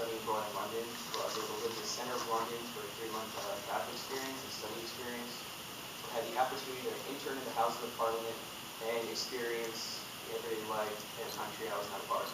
studying abroad in London. I was able to live in the center of London for a 3-month travel experience and study experience. I had the opportunity to intern in the House of Parliament and experience everyday life in a country I was not a part of.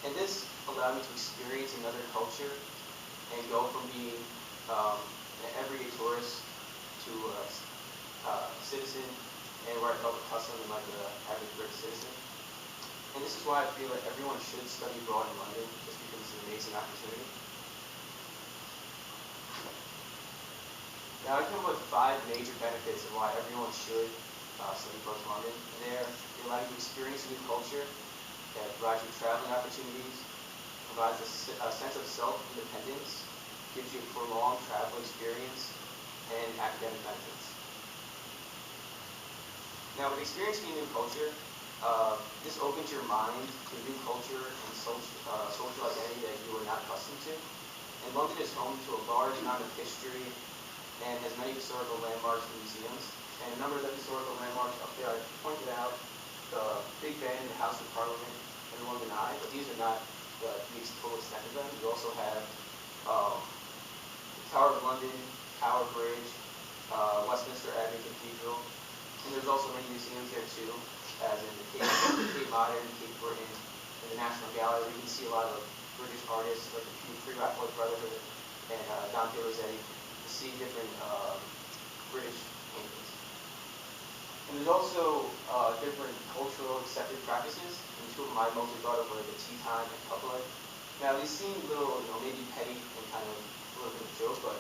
And this allowed me to experience another culture and go from being an everyday tourist to a citizen, and where I felt accustomed to like the average British citizen. And this is why I feel that everyone should study abroad in London, just because it's an amazing opportunity. Now I come up with 5 major benefits of why everyone should study abroad in London. They allow you to experience a new culture, that provides you traveling opportunities, provides a sense of self-independence, gives you a prolonged travel experience, and academic benefits. Now, with experiencing a new culture, this opens your mind to a new culture and social identity that you are not accustomed to. And London is home to a large amount of history and has many historical landmarks and museums. And a number of the historical landmarks up there, I pointed out the Big Ben, the House of Parliament, and the London Eye, but these are not the total extent of them. You also have the Tower of London, Tower Bridge, Westminster Abbey Cathedral, and there's also many museums there too, as in the Cape Modern, Cape Breton, and the National Gallery. You can see a lot of British artists like the Pre-Raphaelite Brotherhood and Dante Rossetti to see different British paintings. And there's also different cultural accepted practices, and 2 of them I mostly thought of were the tea time and cup life. Now these seem a little, maybe petty and kind of a little bit of a joke, but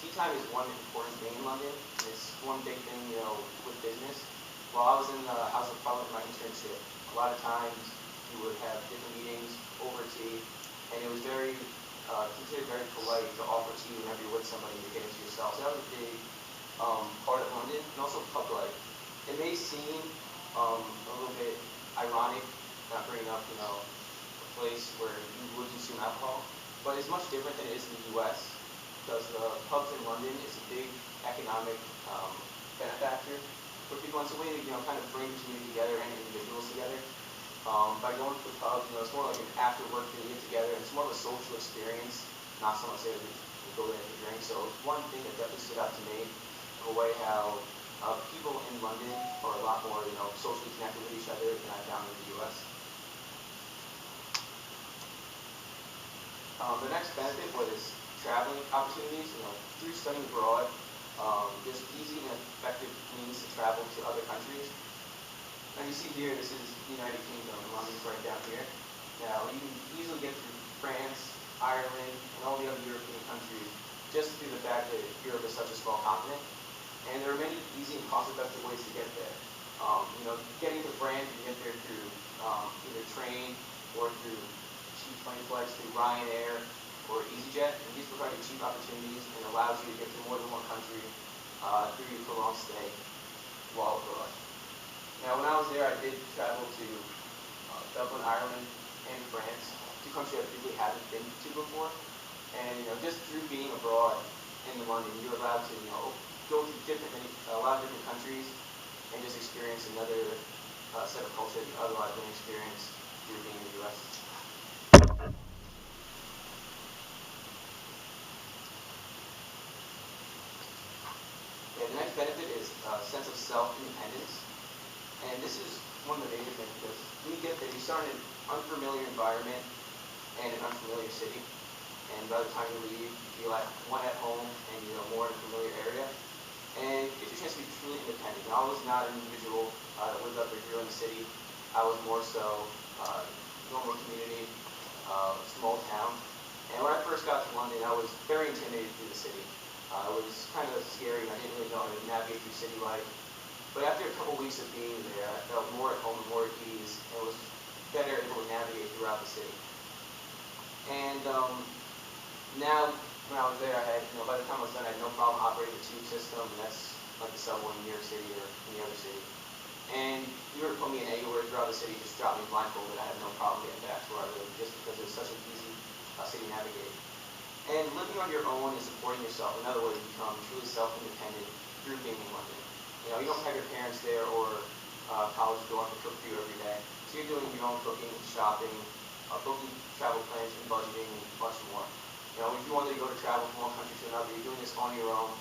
tea time is one important thing in London, and it's one big thing, with business. While I was in the House of Parliament, my internship, a lot of times you would have different meetings over tea, and it was very considered very polite to offer tea whenever you're with somebody to get into yourself. So that was a big part of London, and also pub life. It may seem a little bit ironic not bringing up, a place where you would consume alcohol, but it's much different than it is in the U.S. because the pubs in London is a big economic benefactor for people. And it's a way to, kind of bring the community together and individuals together. By going to the pub, it's more like an after-work thing to get together, and it's more of a social experience, not so much that we go there to drink. So one thing that definitely stood out to me, the way how people in London are a lot more, socially connected with each other than I found in the U.S. The next benefit was traveling opportunities. Through studying abroad, there's easy and effective means to travel to other countries. And you see here, this is the United Kingdom. London's right down here. Now, you can easily get through France, Ireland, and all the other European countries just through the fact that Europe is such a small continent. And there are many easy and cost-effective ways to get there. Getting to France, you can get there through either train or through cheap plane flights through Ryanair or EasyJet. And these provide you cheap opportunities and allows you to get to more than one country through your prolonged stay while abroad. Now, when I was there, I did travel to Dublin, Ireland, and France, 2 countries I really haven't been to before. And just through being abroad in London, you're allowed to go to a lot of different countries and just experience another set of culture that you otherwise wouldn't experience through being in the U.S. Yeah, the next benefit is a sense of self-independence. And this is one of the major things, because when you get there, you start in an unfamiliar environment and an unfamiliar city. And by the time you leave, you feel like one at home and more in a familiar area. And it gives you a chance to be truly independent. Now, I was not an individual that lived up or grew in the city. I was more so normal community, small town. And when I first got to London, I was very intimidated through the city. It was kind of scary, and I didn't really know how to navigate through city life. But after a couple weeks of being there, I felt more at home and more at ease, and was better able to navigate throughout the city. And now, when I was there, I had, by the time I was done, I had no problem operating the tube system, and that's like the subway in New York City or any other city. And you were to put me in anywhere throughout the city, just drop me blindfolded, I had no problem getting back to where I lived, just because it was such an easy city to navigate. And living on your own and supporting yourself, in other words, you become truly self-independent through being in London. You don't have your parents there or college dorm to cook for you every day. So you're doing your own cooking, shopping, booking travel plans and budgeting and much more. You know, if you wanted to go to travel from one country to another, you're doing this on your own,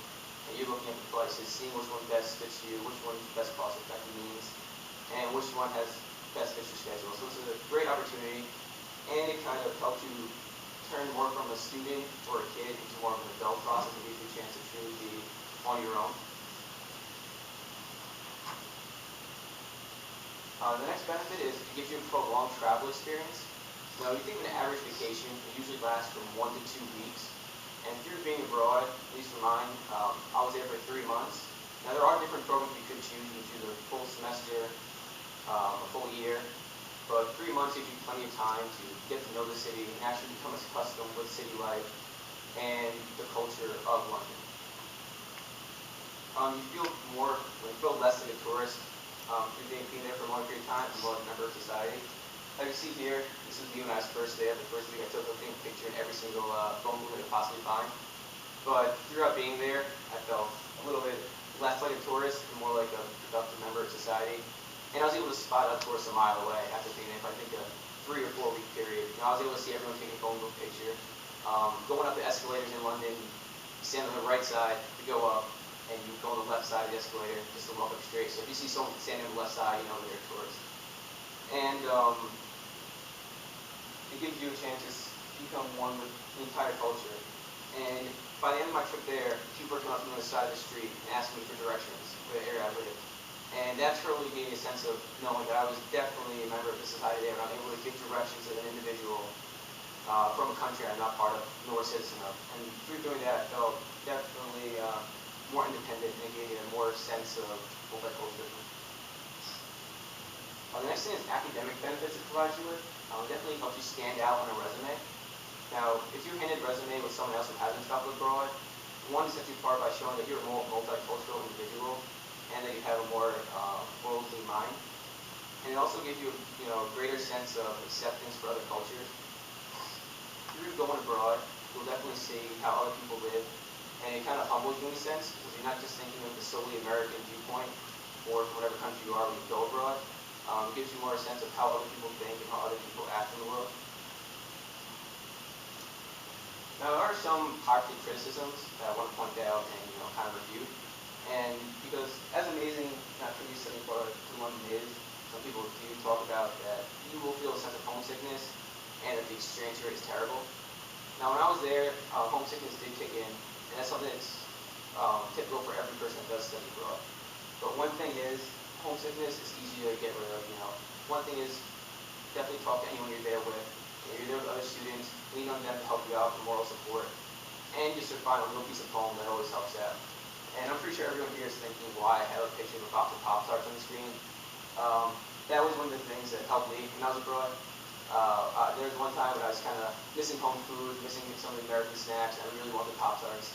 and you're looking at the prices, seeing which one best fits you, which one's best cost-effective means, and which one has best fits your schedule. So it's a great opportunity, and it kind of helps you turn more from a student or a kid into more of an adult process and gives you a chance to truly be on your own. The next benefit is it gives you a prolonged travel experience. Now, you think of an average vacation, it usually lasts from 1 to 2 weeks. And through being abroad, at least for mine, I was there for 3 months. Now, there are different programs you could choose. You could do the full semester, a full year. But 3 months gives you plenty of time to get to know the city and actually become accustomed with city life and the culture of London. You feel less like a tourist through being there for a long period of time and more like a member of society. As you see here, this is me when I was first there. The first week I took a picture in every single phone booth I could possibly find. But throughout being there, I felt a little bit less like a tourist and more like a productive member of society. And I was able to spot a tourist a mile away after being there for I think a 3 or 4 week period. You know, I was able to see everyone taking a phone booth picture. Going up the escalators in London, you stand on the right side to go up, and you go on the left side of the escalator just to walk up straight. So if you see someone standing on the left side, you know they're a tourist. And it gives you a chance to become one with the entire culture. And by the end of my trip there, people were coming up from the other side of the street and asking me for directions for the area I lived. And that truly gave me a sense of knowing that I was definitely a member of the society there, and I'm able to give directions to an individual from a country I'm not part of, nor a citizen of. And through doing that, I felt definitely more independent, and it gave me a more sense of multiculturalism. The next thing is academic benefits it provides you with. Definitely helps you stand out on a resume. Now, if you're handed a resume with someone else who hasn't traveled abroad, one sets you apart by showing that you're a more multicultural individual and that you have a more worldly mind. And it also gives you, a greater sense of acceptance for other cultures. If you're going abroad, you'll definitely see how other people live, and it kind of humbles you in a sense, because you're not just thinking of the solely American viewpoint, or from whatever country you are when you go abroad. It gives you more a sense of how other people think and how other people act in the world. Now, there are some popular criticisms that I want to point out and kind of refute. And because as amazing not to be studying for London is, some people do talk about that you will feel a sense of homesickness and that the exchange rate is terrible. Now, when I was there, homesickness did kick in, and that's something that's typical for every person that does study abroad. But one thing is, homesickness is easy to get rid of. One thing is definitely talk to anyone you're there with. You're there with other students, lean on them to help you out for moral support, and just to find a little piece of poem that always helps out. And I'm pretty sure everyone here is thinking why I have a picture of a box of Pop-Tarts on the screen. That was one of the things that helped me when I was abroad. There was one time when I was kind of missing home food, missing some of the American snacks, and I really wanted Pop-Tarts.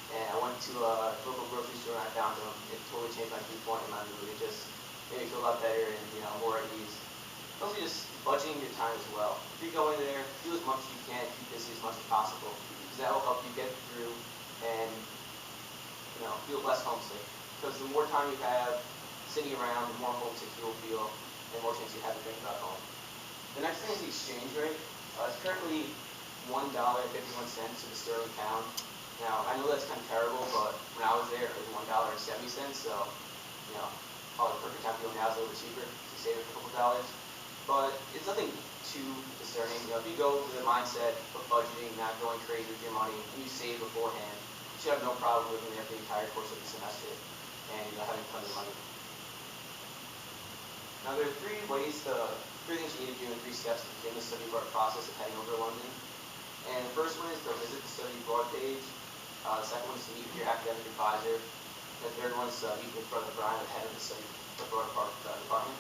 And I went to a local grocery store and I found them. It totally changed my viewpoint and my mood. It just made me feel a lot better and more at ease. Also, just budgeting your time as well. If you go in there, do as much as you can, keep busy as much as possible, because that will help you get through and feel less homesick. Because the more time you have sitting around, the more homesick you will feel, and the more chance you have to think about home. The next thing is the exchange rate. It's currently $1.51 to the sterling pound. Now, I know that's kind of terrible, but when I was there, it was $1.70, so, probably the perfect time to go now is a little bit cheaper to save a couple dollars. But it's nothing too discerning. If you go with the mindset of budgeting, not going crazy with your money, and you save beforehand, you should have no problem living there for the entire course of the semester and having tons of money. Now, there are three things you need to do in 3 steps to begin the study abroad process of heading over to London. And the first one is to visit the study abroad page. The second one is to meet with your academic advisor. The third one is to meet with Brother Brian, the head of the study abroad department.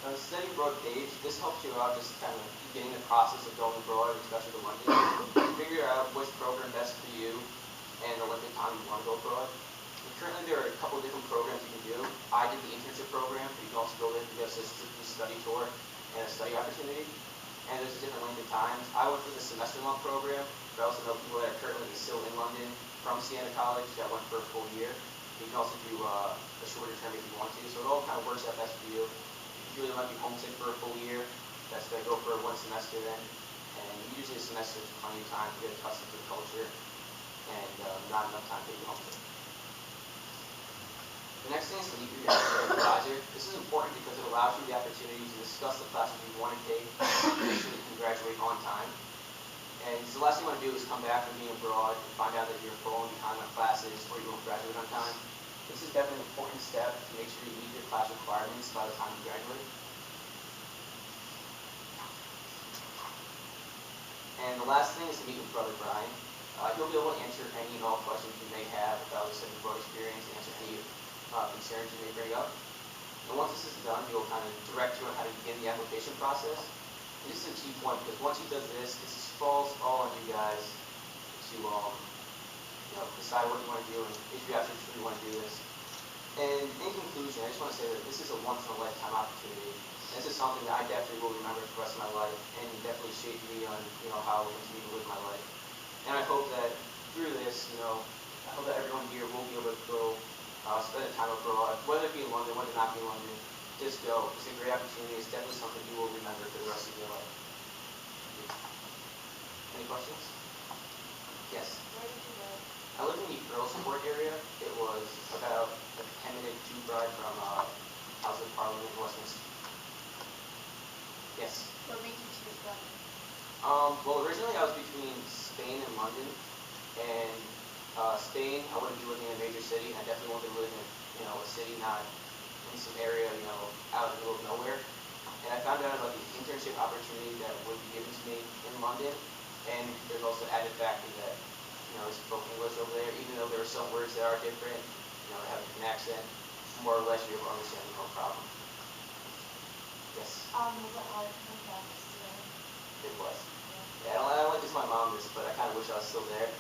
Now, the study abroad page, this helps you out just kind of beginning the process of going abroad, especially to London. Figure out which program best for you and the length of time you want to go abroad. And currently, there are a couple of different programs you can do. I did the internship program, but you can also go there because it's a study tour and a study opportunity. And there's a different length of times. I went for the semester-long program, but I also know people that are currently still in London from Siena College that went for a full year. You can also do a shorter term if you want to, so it all kind of works out best for you. If you really might be homesick for a full year, That's going to go for one semester then. And usually a semester is plenty of time to get accustomed to the culture and not enough time to get home. The next thing is to meet your advisor. This is important because it allows you the opportunity to discuss the classes you want to take to make sure that you can graduate on time. And the last thing you want to do is come back from being abroad and find out that you're falling behind on classes or you won't graduate on time. This is definitely an important step to make sure you meet your class requirements by the time you graduate. And the last thing is to meet with Brother Brian. He'll be able to answer any and all questions you may have about the Sect experience, answer any concerns you may bring up. And once this is done, he'll kind of direct you on how to begin the application process. And this is a key point because once he does this, this falls all on you guys to decide what you want to do and if you actually truly want to do this. And in conclusion, I just want to say that this is a once-in-a-lifetime opportunity. This is something that I definitely will remember for the rest of my life and definitely shaped me on how I continue to live my life. And I hope that through this, I hope that everyone here will be able to go spend a time abroad, whether it be in London, whether it not be in London. Just go. It's a great opportunity. It's definitely something you will remember for the rest of your life. Any questions? Yes. Where did you live? I live in the Earlsport area. It was about a 10-minute tube ride from House of Parliament in Westminster. Yes. What made you choose London? Well, originally I was between Spain and London, and Spain I wouldn't be living in a major city. I definitely wanted to live in a city, not in some area out in the middle of nowhere. And I found out about the internship opportunity that would be given to me in London, and there's also added factor that I spoke English over there, even though there are some words that are different. They have an accent. More or less, you're able to understand no problem. Yes. Was it hard to come back to Spain? It was. Yeah, I don't like to tell my mom this, but I kind of wish I was still there.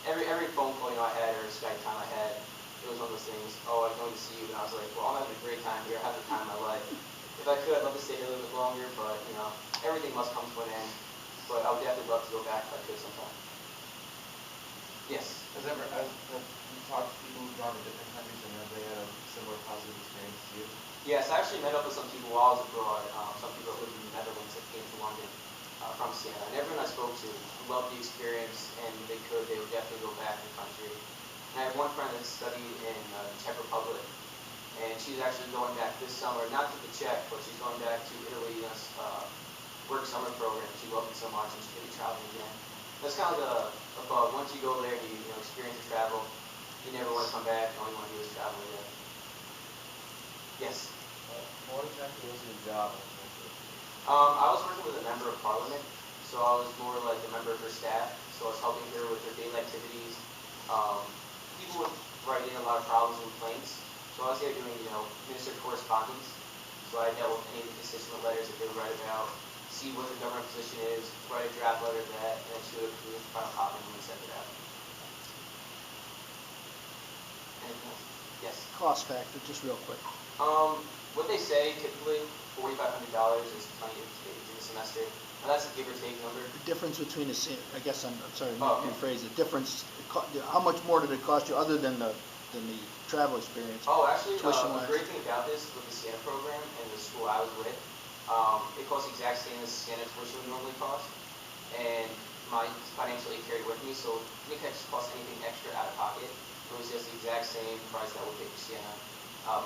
Every phone call I had or Skype time I had, it was one of those things. Oh, I'm going to see you, and I was like, well, I'm having a great time here, having the time of my life. If I could, I'd love to stay here a little bit longer, but everything must come to an end. But I would definitely love to go back if I could sometime. Yes. Have you talked to people who've gone to different countries and have they had a similar positive experience to you? Yes, I actually met up with some people while I was abroad. Some people that lived in the Netherlands that came to London from Siena. And everyone I spoke to loved the experience, and if they could, they would definitely go back in the country. And I have one friend that studied in the Czech Republic, and she's actually going back this summer, not to the Czech, but she's going back to Italy in a work summer program. She loved it so much, and she's going to be traveling again. That's kind of a bug. Once you go there and you experience the travel, you never want to come back. All you want to do is travel again. Yes? What exactly was your job? I was working with a member of parliament, so I was more like a member of her staff. So I was helping her with her daily activities. People would write in a lot of problems and complaints. So I was there doing, minister correspondence. So I dealt with any of the constituent letters that they would write about, see what the government position is, write a draft letter of that, and then she would approve the final copy and send it out. Anything else? Yes? Cost factor, just real quick. What they say typically, $4,500 is plenty in a semester. Now that's a give or take number. The difference between I guess I'm sorry, Oh, okay. rephrase the difference. How much more did it cost you other than the travel experience? Oh, actually, the tuition-wise? great thing about this with the Siena program and the school I was with, it costs the exact same as Siena tuition would normally cost, and my financial aid carried with me, so it didn't cost anything extra out of pocket. It was just the exact same price that I would pay for Siena,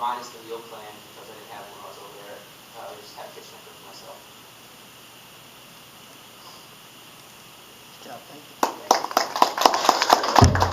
minus the meal plan because I didn't have one when I was over there. I just had a kitchen I cooked for myself. Good job, thank you. Thank you.